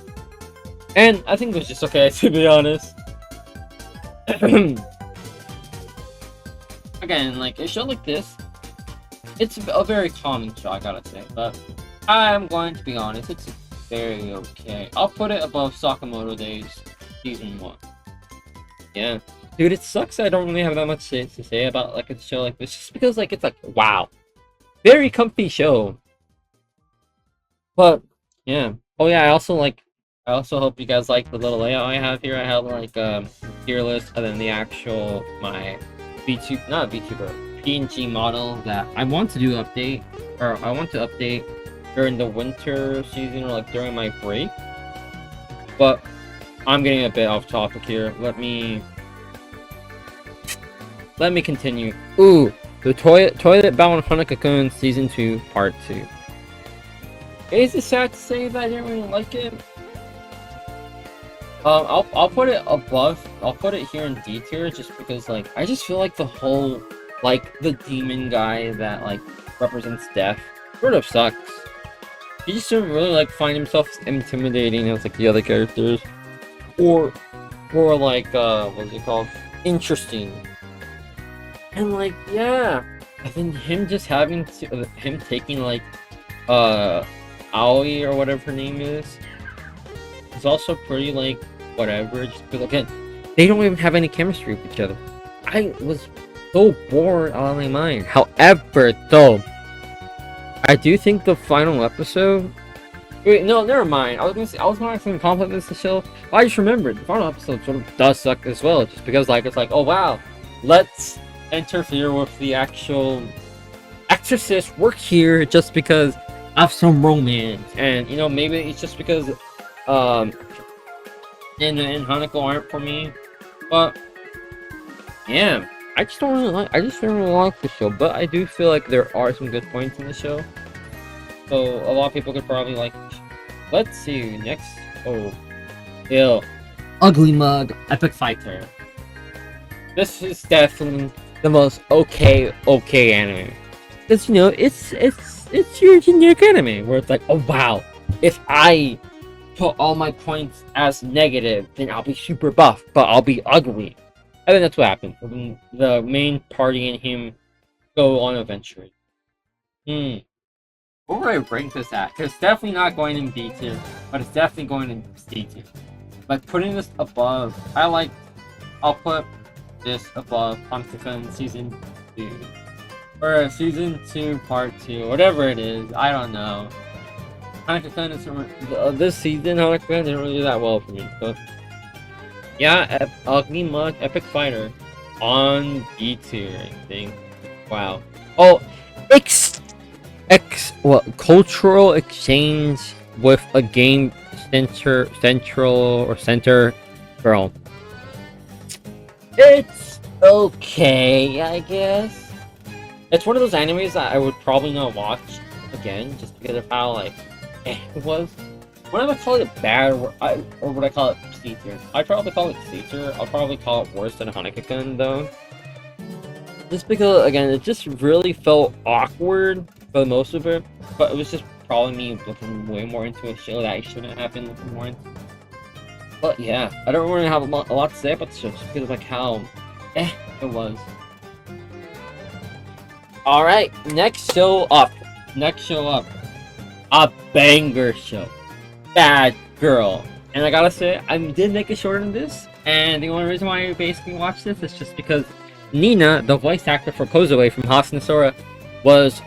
And I think it was just okay, to be honest. Again, like a show like this, it's a very common show, I gotta say, but I'm going to be honest, it's very okay. I'll put it above Sakamoto Days season 1. Yeah. Dude, it sucks I don't really have that much to say about like a show like this, just because like it's like, wow, very comfy show. But yeah. Oh yeah, I also hope you guys like the little layout I have here. I have like tier list, and then the actual my PNG model that I want to update during the winter season or like during my break. But I'm getting a bit off topic here. Let me continue. Ooh, the Toilet Bound Hanaka-kun Season 2 Part 2. Is it sad to say that I didn't really like it? I'll put it above. I'll put it here in D tier just because like I just feel like the whole like the demon guy that like represents death sort of sucks. He just didn't really like find himself intimidating as like the other characters, or like what's it called? Interesting. And like yeah, I think him just having him taking like Aoi or whatever her name is. It's also pretty like whatever, just because again, they don't even have any chemistry with each other. I was so bored out of my mind. However, though, I do think the final episode. Wait, no, never mind. I was gonna actually compliment the show. But I just remembered the final episode sort of does suck as well, just because like it's like, oh wow, let's interfere with the actual exorcist work here just because of some romance, and maybe it's just because and Hanako aren't for me, but yeah, I just don't really like the show, but I do feel like there are some good points in the show, so a lot of people could probably like it. Let's see next. Oh, ew. Ugly Mug Epic Fighter. This is definitely the most okay anime. Because it's your generic anime where it's like, oh wow, if I put all my points as negative, then I'll be super buff, but I'll be ugly. I think that's what happened. When the main party and him go on adventure. Where would I rank this at? Because it's definitely not going in B tier, but it's definitely going in C tier. Like putting this above, I'll put this above Hanako-kun Season 2. Or Season 2 Part 2, whatever it is, I don't know. Hanako-kun is this season, Hanako-kun didn't really do that well for me, but yeah, Ugly Mug Epic Fighter on B tier, I think. Wow. Oh, cultural exchange with a game center girl. It's okay, I guess. It's one of those animes that I would probably not watch again, just because of how like it was. Would I call it bad, or would I call it C tier? I'd probably call it C tier. I'll probably call it worse than Hanako-kun though. Just because, again, it just really felt awkward for most of it, but it was just probably me looking way more into a show that I shouldn't have been looking more into. But yeah, I don't really have a lot to say about the show, just because of like how it was. Alright, next show up. A banger show. Bad Girl. And I gotta say, I did make it shorter than this, and the only reason why I basically watched this is just because Nina, the voice actor for Kozue from House Sora, was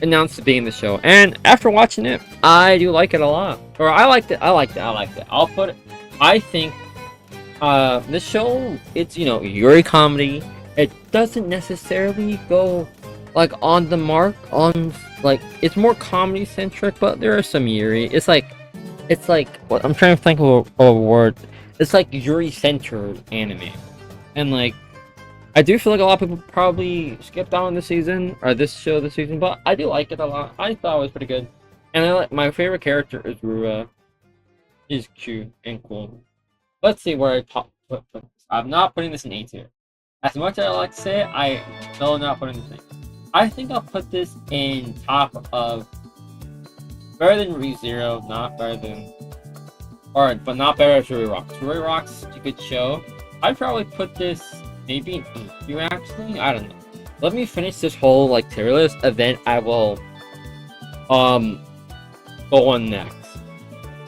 announced to be in the show. And after watching it, I do like it a lot. Or I liked it. I'll put it. I think this show, it's Yuri comedy. It doesn't necessarily go like on the mark on like it's more comedy centric, but there are some Yuri. It's like what I'm trying to think of a word. It's like Yuri centered anime, and like I do feel like a lot of people probably skipped out on the season or this show this season, but I do like it a lot. I thought it was pretty good, and my favorite character is Rua. He's cute and cool. Let's see where I put this. I'm not putting this in A tier. As much as I like to say it, I still not putting this in. I think I'll put this in top of better than ReZero, not better than but not better than Ruri Rocks. Ruri Rocks is a good show. I'd probably put this maybe in A tier actually. I don't know. Let me finish this whole like tier list, and then I will go on next.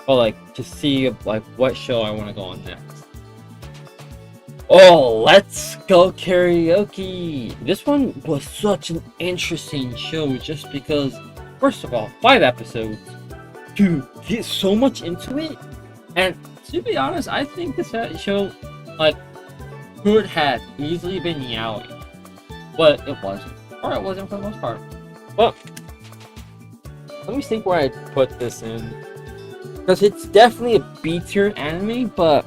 Or like to see like what show I want to go on next. Oh, Let's Go Karaoke! This one was such an interesting show just because, first of all, 5 episodes to get so much into it, and to be honest, I think this show like could have easily been yaoi, but it wasn't, or it wasn't for the most part. But let me think where I put this in, because it's definitely a B tier anime, but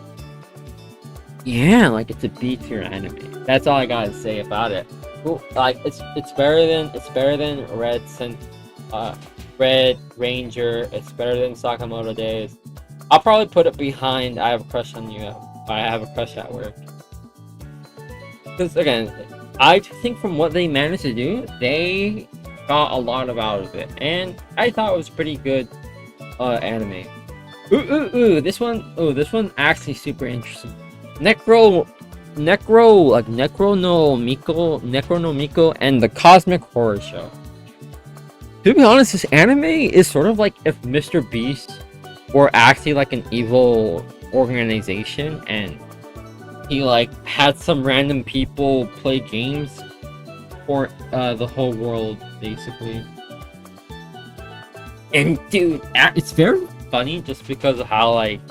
yeah, like it's a B tier anime. That's all I gotta say about it. Well, like it's better than Red Ranger. It's better than Sakamoto Days. I'll probably put it behind I Have a Crush on You. I Have a Crush at Work. Because again, I think from what they managed to do, they got a lot out of it, and I thought it was pretty good anime. This one actually super interesting. Necro no Miko and the Cosmic Horror Show. To be honest, this anime is sort of like if Mr. Beast were actually like an evil organization, and he like had some random people play games for the whole world basically. And dude, it's very funny just because of how like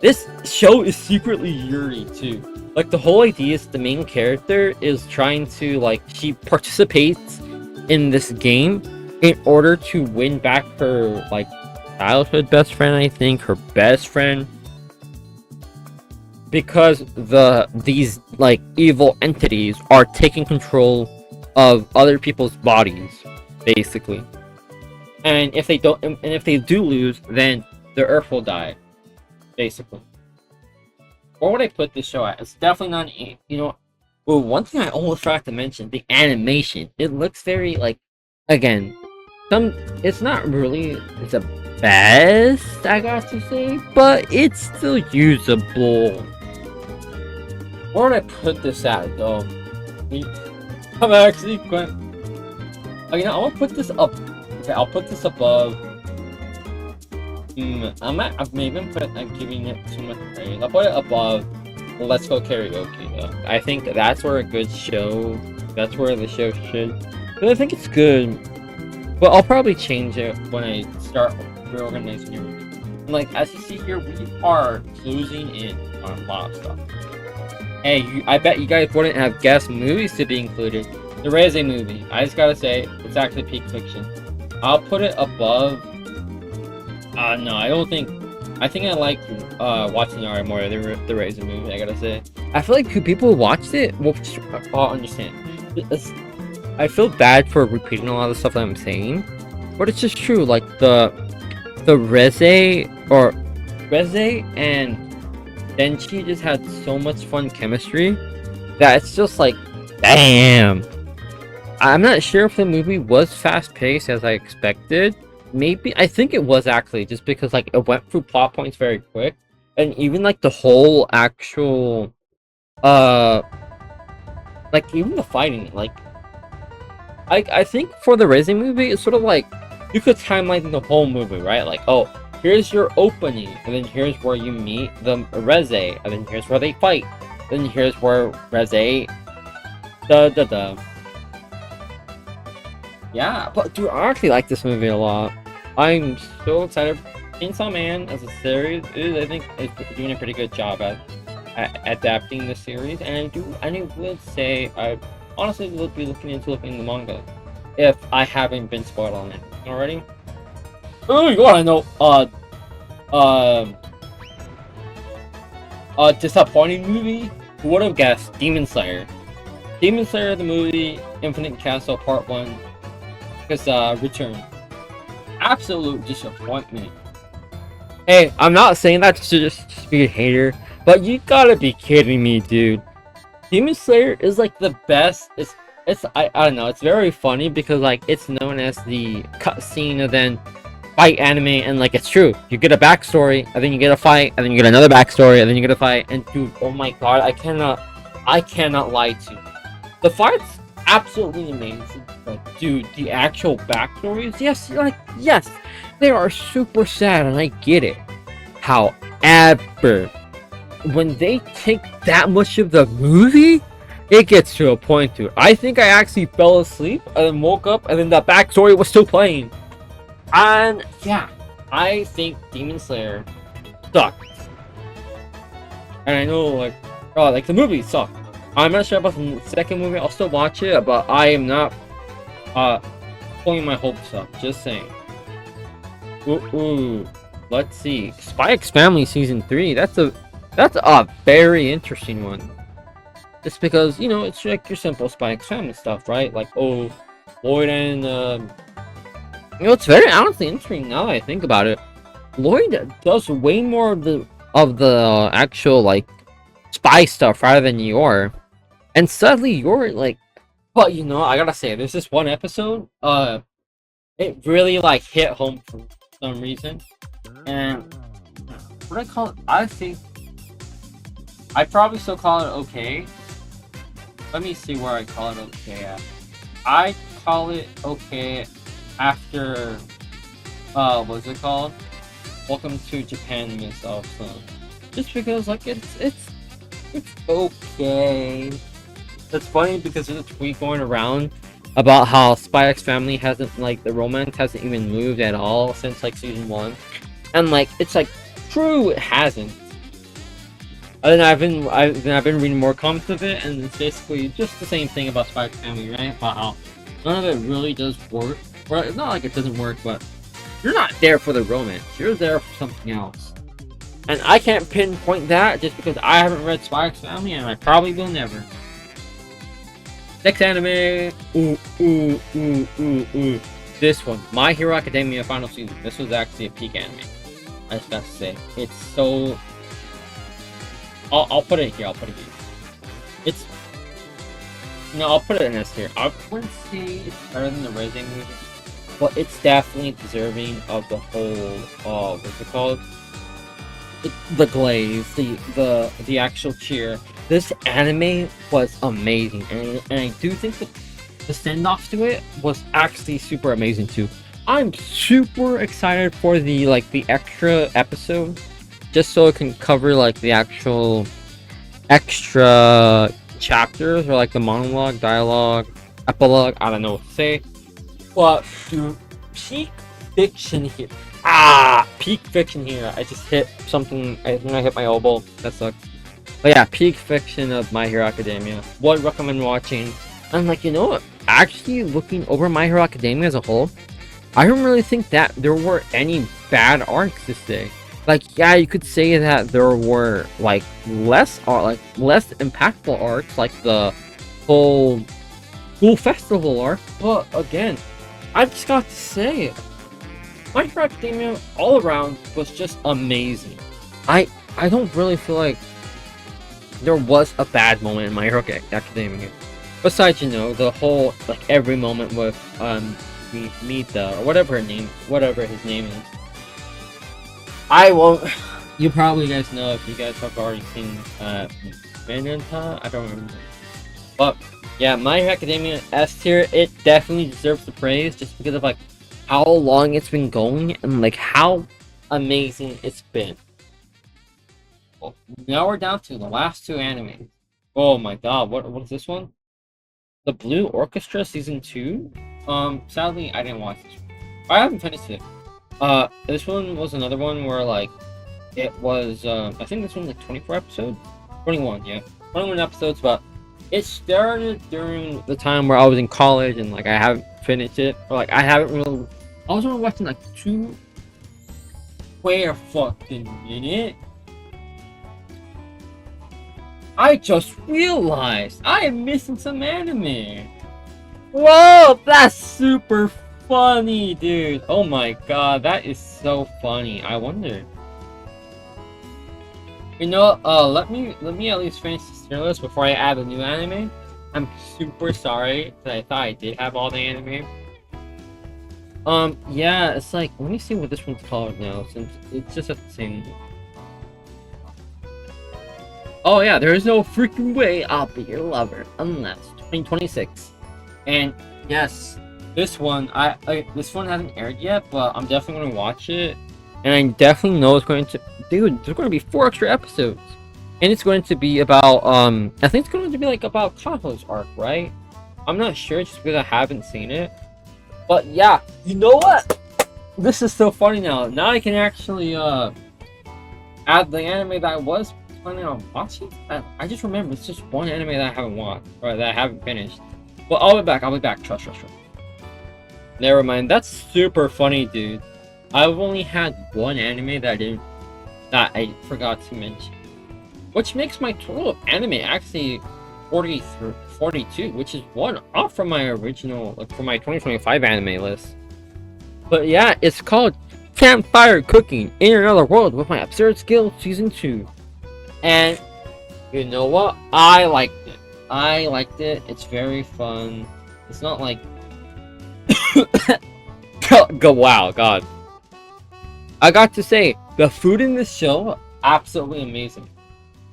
this show is secretly Yuri too. Like the whole idea is the main character is trying to like she participates in this game in order to win back her like childhood best friend, I think her best friend, because these like evil entities are taking control of other people's bodies, basically. And if they don't, and if they do lose, then the Earth will die, basically. Or would I put this show at? It's definitely not an, you know. Well, one thing I almost forgot to mention: the animation. It looks very like, again, it's not really the best, I got to say, but it's still usable. Where would I put this at, though? I'm actually going. Oh, you know, I'm gonna put this up. Okay, I'll put this above. I've maybe I'm giving it too much praise. I'll put it above Let's Go Karaoke, though. I think that's where a good show. That's where the show should. But I think it's good. But I'll probably change it when I start reorganizing everything. And like, as you see here, we are closing in on a lot of stuff. Hey, I bet you guys wouldn't have guessed movies to be included. The Reze movie. I just gotta say, it's actually peak fiction. I'll put it above. No, I don't think. I think I like watching it more than the Reze movie. I gotta say. I feel like people who watched it will all understand. I feel bad for repeating a lot of the stuff that I'm saying, but it's just true. Like the Reze and Denchi just had so much fun chemistry that it's just like, damn. I'm not sure if the movie was fast-paced as I expected. Maybe, I think it was actually, just because like it went through plot points very quick, and even like the whole actual, like even the fighting, like, I think for the Reze movie, it's sort of like you could timeline the whole movie, right? Like, oh, here's your opening, and then here's where you meet the Reze, and then here's where they fight, then here's where Reze, Yeah, but dude, I actually like this movie a lot. I'm so excited. Chainsaw Man as a series I think, is doing a pretty good job at adapting the series, and I would say I honestly would be looking into the manga if I haven't been spoiled on it already. Oh, you wanna know? Disappointing movie? Who would have guessed? Demon Slayer. Demon Slayer, the movie, Infinite Castle Part 1. Because, return. Absolute disappointment. Hey, I'm not saying that to just be a hater, but you gotta be kidding me, dude. Demon Slayer is like the best. I don't know. It's very funny because like it's known as the cutscene and then fight anime, and like it's true. You get a backstory, and then you get a fight, and then you get another backstory, and then you get a fight. And dude, oh my god, I cannot lie to you. The fight's absolutely amazing. But dude, the actual backstories, yes, they are super sad, and I get it. However, when they take that much of the movie, it gets to a point, dude. I think I actually fell asleep and then woke up, and then the backstory was still playing. And yeah, I think Demon Slayer sucks. And I know, like the movie sucked. I'm not sure about the second movie. I'll still watch it, but I am not pulling my hopes up. Just saying. Ooh. Let's see. Spy X Family Season 3. That's a very interesting one. Just because, you know, it's like your simple Spy X Family stuff, right? Like, oh, Lloyd and, you know, it's very honestly interesting now that I think about it. Lloyd does way more of the actual, like, spy stuff rather than Yor. And sadly, Yor, like, but, you know, I gotta say, there's this one episode, it really, like, hit home for some reason. And, what I call it, I think, I'd probably still call it okay. Let me see where I call it okay at. I call it okay after, what's it called? Welcome to Japan Miss Also. Just because, like, it's okay. It's funny because there's a tweet going around about how Spy X Family hasn't, like, the romance hasn't even moved at all since, like, season 1. And, like, it's, like, true, it hasn't. And then I've been reading more comments of it, and it's basically just the same thing about Spy X Family, right? About how none of it really does work. Or it's not like it doesn't work, but you're not there for the romance. You're there for something else. And I can't pinpoint that just because I haven't read Spy X Family, and I probably will never. Next anime, ooh. This one, My Hero Academia final season. This was actually a peak anime. I just gotta say, it's so. I'll put it here. It's. No, I'll put it in S tier. I wouldn't say it's better than the Resident movie, but it's definitely deserving of the whole. What's it called? The glaze, the actual cheer. This anime was amazing, and I do think that the send-off to it was actually super amazing too. I'm super excited for the extra episode, just so it can cover like the actual extra chapters or like the monologue, dialogue, epilogue. I don't know what to say, but dude, peak fiction here. Peak fiction here. I just hit something. I think I hit my elbow. That sucks. But yeah, peak fiction of My Hero Academia. Would recommend watching. And like, you know what? Actually, looking over My Hero Academia as a whole, I don't really think that there were any bad arcs this day. Like, yeah, you could say that there were like less impactful arcs, like the whole school festival arc. But again, I just got to say, My Hero Academia all around was just amazing. I don't really feel like there was a bad moment in My Hero Academia. Besides, you know, the whole like every moment with Mita or whatever his name is. I won't. You probably guys know if you guys have already seen Mananta. I don't remember. But yeah, My Hero Academia S tier. It definitely deserves the praise just because of like how long it's been going and like how amazing it's been. Well, now we're down to the last two animes. Oh my god, what is this one? The Blue Orchestra Season 2? Sadly I didn't watch this one. I haven't finished it. This one was another one where like it was I think this one's like 24 episodes? 21, yeah. 21 episodes, but it started during the time where I was in college and like I haven't finished it. Or like I was only watching like two. Wait a fucking minute. I just realized I am missing some anime. Whoa, that's super funny, dude. Oh my god, that is so funny. I wonder. You know, let me at least finish this tier list before I add a new anime. I'm super sorry that I thought I did have all the anime. Yeah, it's like, let me see what this one's called now, since it's just at the same. Oh yeah, there is no freaking way I'll be your lover unless 2026. And yes, this one this one hasn't aired yet, but I'm definitely gonna watch it. And I definitely know it's going to, dude, there's going to be 4 extra episodes. And it's going to be about I think it's going to be like about Kaho's arc, right? I'm not sure just because I haven't seen it. But yeah, you know what? This is so funny now. Now I can actually add the anime that I was planning on watching. I just remember it's just one anime that I haven't watched, or that I haven't finished. But I'll be back. Trust. Never mind. That's super funny, dude. I've only had one anime that I forgot to mention, which makes my total anime actually 42, which is one off from my original, like from my 2025 anime list. But yeah, it's called Campfire Cooking in Another World with My Absurd Skill Season 2. And you know what? I liked it. It's very fun. It's not like wow, god. I got to say, the food in this show, absolutely amazing.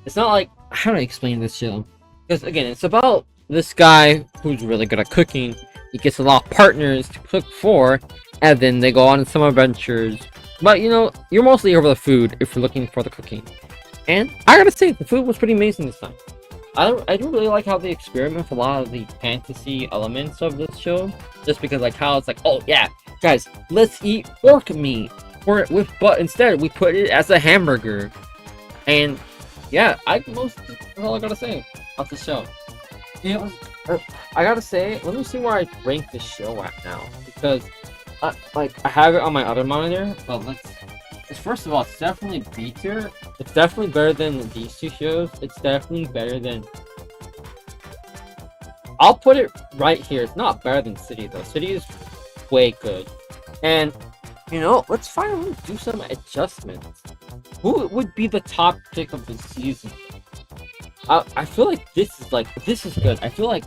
It's not like, how do I explain this show? Because again, it's about this guy who's really good at cooking. He gets a lot of partners to cook for, and then they go on some adventures. But you know, you're mostly here for the food if you're looking for the cooking. And I gotta say, the food was pretty amazing this time. I do really like how they experiment with a lot of the fantasy elements of this show. Just because like how it's like, oh yeah, guys, let's eat pork meat. But instead we put it as a hamburger. And yeah, that's all I gotta say about the show. It was. I gotta say, let me see where I rank this show at now because, I have it on my other monitor. But first of all, it's definitely B tier. It's definitely better than these two shows. It's definitely better than. I'll put it right here. It's not better than City though. City is way good, and let's finally do some adjustments. Who would be the top pick of the season? I feel like this is good. I feel like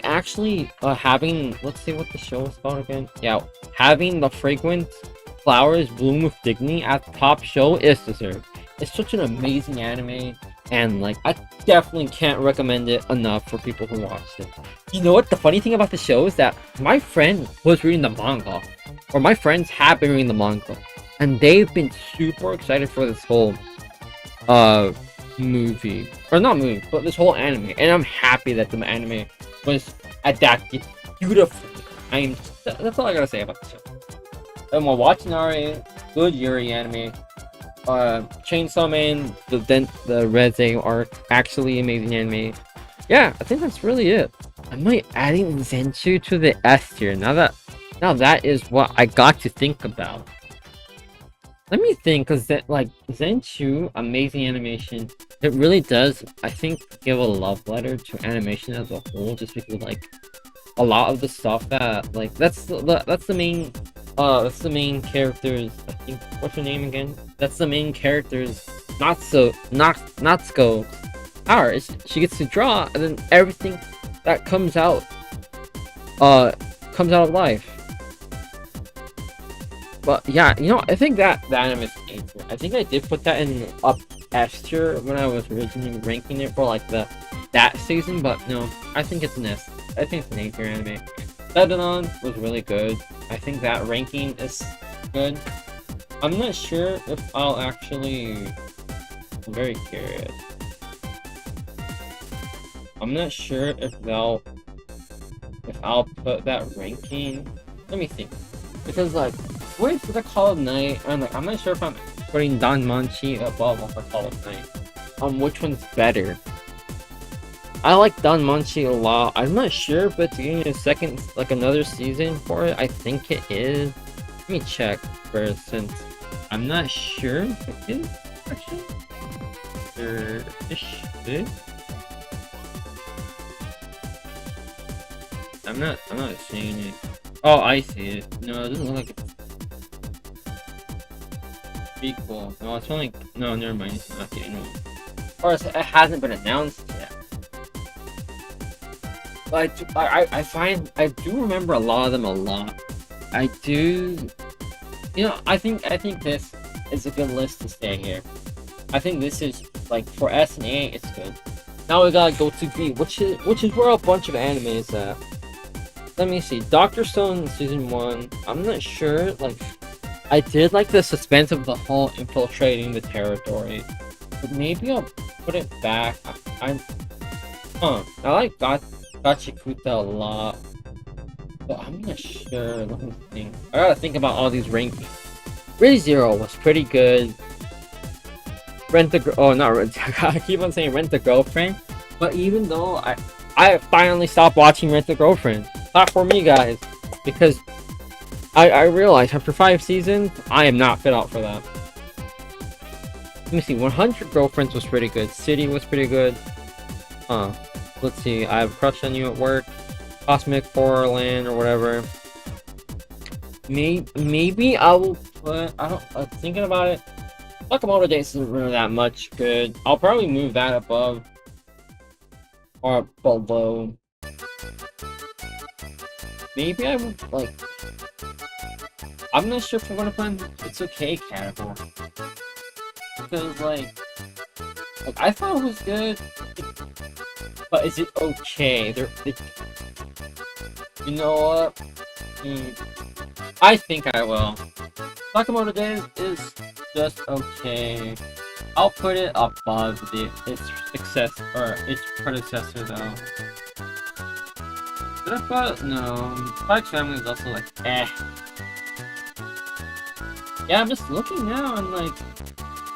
actually having, let's see what the show is called again. Yeah, having the fragrant flowers bloom with dignity at the top show is deserved. It's such an amazing anime, and I definitely can't recommend it enough for people who watched it. You know what? The funny thing about the show is that my friend was reading the manga, or my friends have been reading the manga, and they've been super excited for this whole movie, or not movie, but this whole anime, and I'm happy that the anime was adapted beautifully. That's all I gotta say about the show. And while watching good Yuri anime, Chainsaw Man, the Reze arc, actually amazing anime. Yeah, I think that's really it. I might adding Zenchu to the S tier. Now that is what I got to think about. Let me think, because Zenchu, amazing animation. It really does, I think, give a love letter to animation as a whole, just because a lot of the stuff that that's the main characters. I think, what's her name again? That's the main character's Natsuko power. She gets to draw, and then everything that comes out of life. But yeah, I think that the anime is A tier. I think I did put that in up S tier when I was originally ranking it for that season, but no, I think it's an S. I think it's an A tier anime. Lebanon was really good. I think that ranking is good. I'm not sure if I'll actually. I'm very curious. I'm not sure if I'll put that ranking. Let me think. Because wait for the Call of Night, and I'm not sure if I'm putting Danmachi above the Call of Night. Which one's better? I like Danmachi a lot. I'm not sure if it's getting a second, another season for it. I think it is. Let me check first, since I'm not sure if it is actually. I'm not seeing it. Oh, I see it. No, it doesn't look like it's prequel. No, it's only. No, never mind. It's not getting one. Or it hasn't been announced yet. But I do remember a lot of them a lot. I do. I think this is a good list to stay here. I think this is for S and A, it's good. Now we gotta go to B, which is where a bunch of anime is at. Let me see. Dr. Stone season 1. I'm not sure. I did like the suspense of the whole infiltrating the territory, but maybe I'll put it back. I like Gachikuta a lot, but I'm not sure. Let me think. I gotta think about all these rankings. Re:Zero was pretty good. I keep on saying Rent a Girlfriend, but even though I finally stopped watching Rent a Girlfriend. Not for me, guys, because I realized after 5 seasons, I am not fit out for that. Let me see. 100 Girlfriends was pretty good. City was pretty good. Let's see. I have a crush on you at work. Cosmic Horror Land or whatever. Maybe I will put. I'm thinking about it. Sakamoto Days isn't really that much good. I'll probably move that above or below. Maybe I would I'm not sure if I'm gonna put in It's Okay category. Because I thought it was good. But is it okay? You know what? I think I will. Sakamoto Days is just okay. I'll put it above its predecessor though. Did I put? No. Spike's Family is also eh. Yeah, I'm just looking now and oh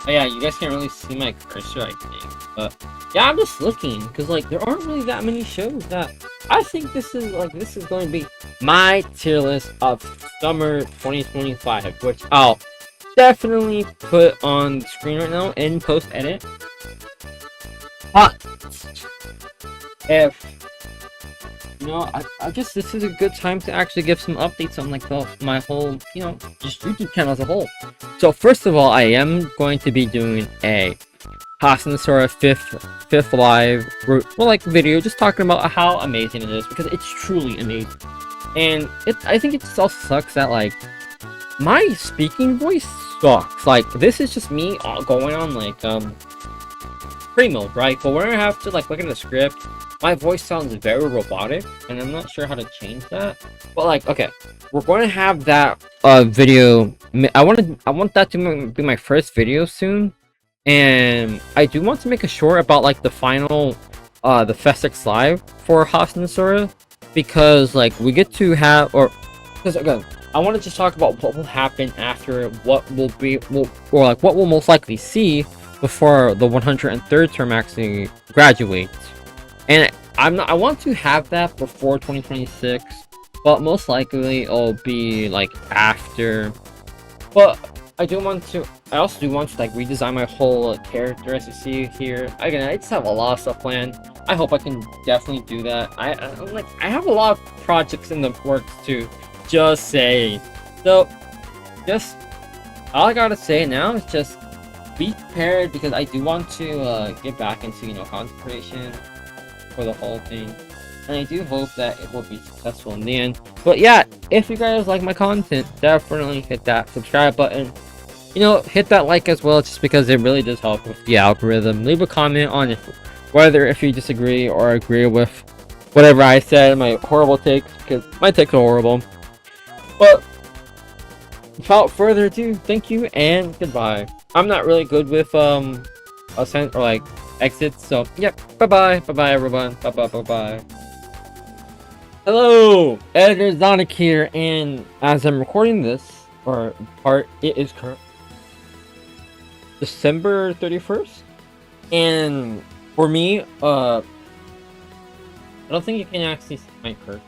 yeah, you guys can't really see my cursor, I think, but yeah, I'm just looking because like there aren't really that many shows that I think this is going to be my tier list of summer 2025, which I'll definitely put on the screen right now in post edit. But if I guess this is a good time to actually give some updates on like my whole just YouTube channel as a whole. So first of all, I am going to be doing a Hasanasora fifth live video, just talking about how amazing it is, because it's truly amazing. And I think it just also sucks that like my speaking voice sucks. Like this is just me going on like free mode, right? But when I have to like look at the script, my voice sounds very robotic, and I'm not sure how to change that. But like, okay, we're going to have that video. I want that to be my first video soon, and I do want to make a short about like the final the Festix Live for Hasanasora, because like we get to have, or because again, I want to just talk about what will happen after, what will be or like what we'll most likely see before the 103rd term actually graduates. And I want to have that before 2026, but most likely it'll be like after. But I also do want to like redesign my whole character, as you see here. Again, I just have a lot of stuff planned. I hope I can definitely do that. I have a lot of projects in the works too. Just saying. So, just all I gotta say now is just be prepared, because I do want to get back into content creation for the whole thing, and I do hope that it will be successful in the end. But yeah, if you guys like my content, definitely hit that subscribe button. Hit that like as well, just because it really does help with the algorithm. Leave a comment on whether if you disagree or agree with whatever I said, my horrible takes, because my takes are horrible. But without further ado, thank you and goodbye. I'm not really good with ascent or like exits, so yeah, bye bye everyone, bye. Hello, Editor Zonic here, and as I'm recording this it is current December 31st, and for me, I don't think you can actually see my curse,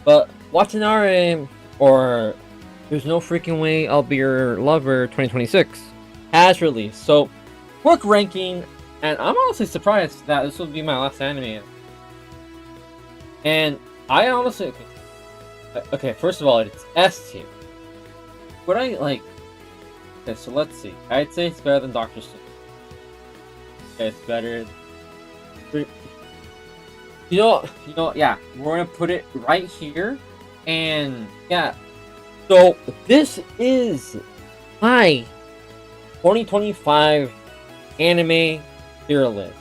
but Watanabe or There's No Freaking Way I'll Be Your Lover 2026 has released. So, quick ranking, and I'm honestly surprised that this will be my last anime. And I honestly, okay, first of all, it's S tier. Would I like? Okay, so let's see. I'd say it's better than Doctor Stone. Okay, it's better. Yeah, we're gonna put it right here, and yeah. So this is my 2025 anime tier list.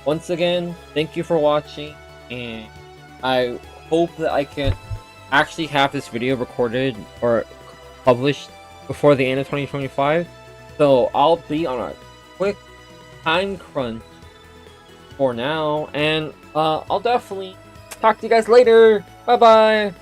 Once again, thank you for watching, and I hope that I can actually have this video recorded or published before the end of 2025. So I'll be on a quick time crunch for now, and I'll definitely talk to you guys later. Bye bye.